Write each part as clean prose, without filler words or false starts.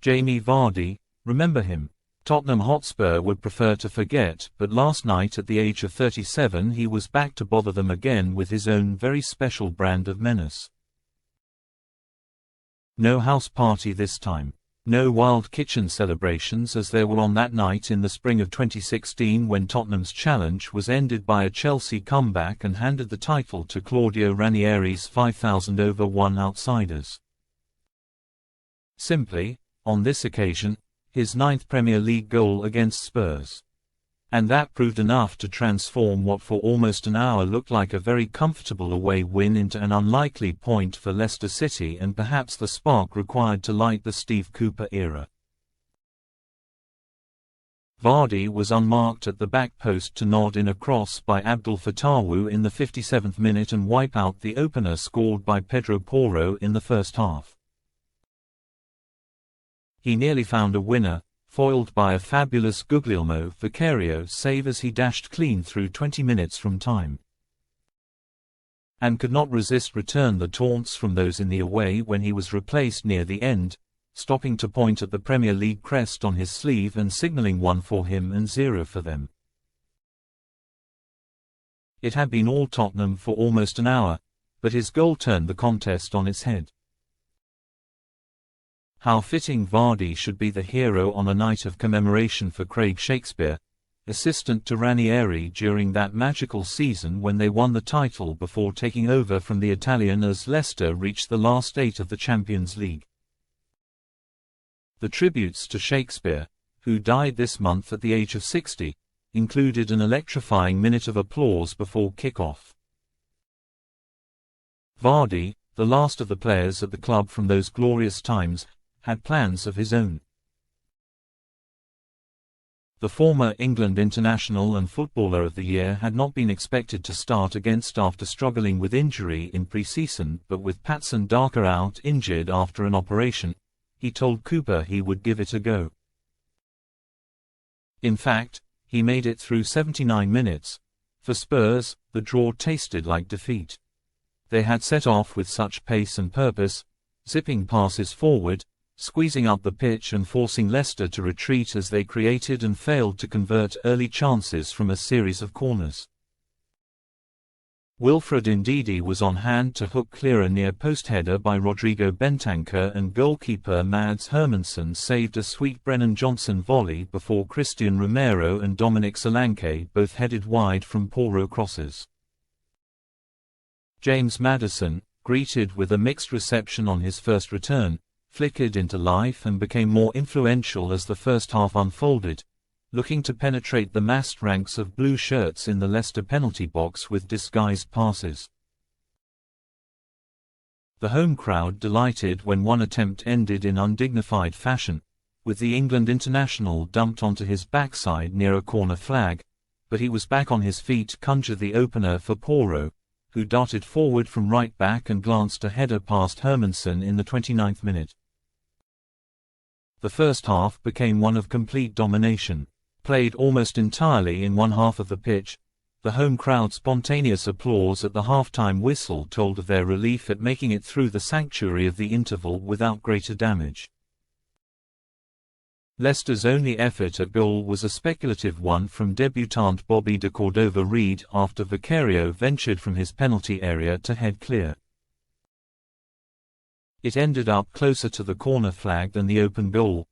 Jamie Vardy, remember him? Tottenham Hotspur would prefer to forget, but last night at the age of 37 he was back to bother them again with his own very special brand of menace. No house party this time. No wild kitchen celebrations as there were on that night in the spring of 2016 when Tottenham's challenge was ended by a Chelsea comeback and handed the title to Claudio Ranieri's 5,000-over-1 outsiders. Simply, on this occasion, his 9th Premier League goal against Spurs. And that proved enough to transform what for almost an hour looked like a very comfortable away win into an unlikely point for Leicester City and perhaps the spark required to light the Steve Cooper era. Vardy was unmarked at the back post to nod in a cross by Abdul Fatawu in the 57th minute and wipe out the opener scored by Pedro Porro in the first half. He nearly found a winner, foiled by a fabulous Guglielmo Vicario save as he dashed clean through 20 minutes from time. And could not resist return the taunts from those in the away when he was replaced near the end, stopping to point at the Premier League crest on his sleeve and signalling 1 for him and 0 for them. It had been all Tottenham for almost an hour, but his goal turned the contest on its head. How fitting Vardy should be the hero on a night of commemoration for Craig Shakespeare, assistant to Ranieri during that magical season when they won the title before taking over from the Italian as Leicester reached the last 8 of the Champions League. The tributes to Shakespeare, who died this month at the age of 60, included an electrifying minute of applause before kick-off. Vardy, the last of the players at the club from those glorious times, had plans of his own. The former England international and Footballer of the Year had not been expected to start against after struggling with injury in pre-season, but with Patson Daka out injured after an operation, he told Cooper he would give it a go. In fact, he made it through 79 minutes. For Spurs, the draw tasted like defeat. They had set off with such pace and purpose, zipping passes forward, squeezing up the pitch and forcing Leicester to retreat as they created and failed to convert early chances from a series of corners. Wilfred Ndidi was on hand to hook clear a near-post header by Rodrigo Bentancur and goalkeeper Mads Hermansson saved a sweet Brennan Johnson volley before Christian Romero and Dominic Solanke both headed wide from Porro crosses. James Maddison, greeted with a mixed reception on his first return, flickered into life and became more influential as the first half unfolded, looking to penetrate the massed ranks of blue shirts in the Leicester penalty box with disguised passes. The home crowd delighted when one attempt ended in undignified fashion, with the England international dumped onto his backside near a corner flag, but he was back on his feet to conjure the opener for Porro, who darted forward from right back and glanced a header past Hermansson in the 29th minute. The first half became one of complete domination. Played almost entirely in one half of the pitch, the home crowd's spontaneous applause at the half-time whistle told of their relief at making it through the sanctuary of the interval without greater damage. Leicester's only effort at goal was a speculative one from debutant Bobby de Cordova-Reid after Vicario ventured from his penalty area to head clear. It ended up closer to the corner flag than the open goal.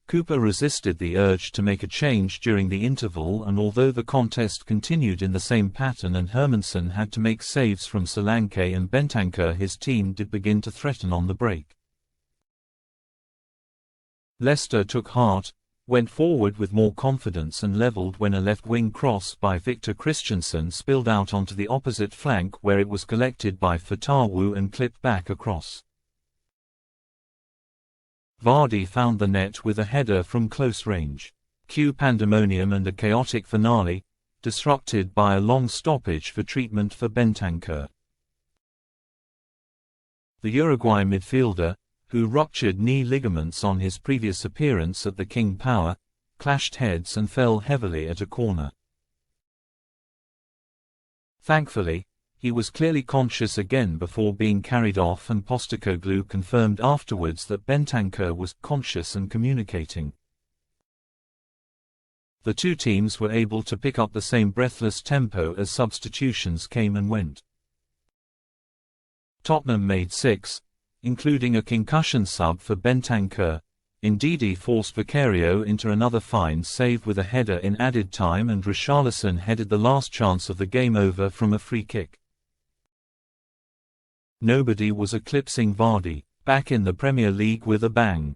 Cooper resisted the urge to make a change during the interval, and although the contest continued in the same pattern and Hermansson had to make saves from Solanke and Bentancur, his team did begin to threaten on the break. Leicester took heart, went forward with more confidence and levelled when a left-wing cross by Victor Christensen spilled out onto the opposite flank where it was collected by Fatawu and clipped back across. Vardy found the net with a header from close range. Cue pandemonium and a chaotic finale, disrupted by a long stoppage for treatment for Bentancur. The Uruguay midfielder, who ruptured knee ligaments on his previous appearance at the King Power, clashed heads and fell heavily at a corner. Thankfully, He was clearly conscious again before being carried off, and Postecoglou confirmed afterwards that Bentancur was conscious and communicating. The two teams were able to pick up the same breathless tempo as substitutions came and went. Tottenham made 6, including a concussion sub for Bentancur. Ndidi forced Vicario into another fine save with a header in added time, and Richarlison headed the last chance of the game over from a free kick. Nobody was eclipsing Vardy, back in the Premier League with a bang.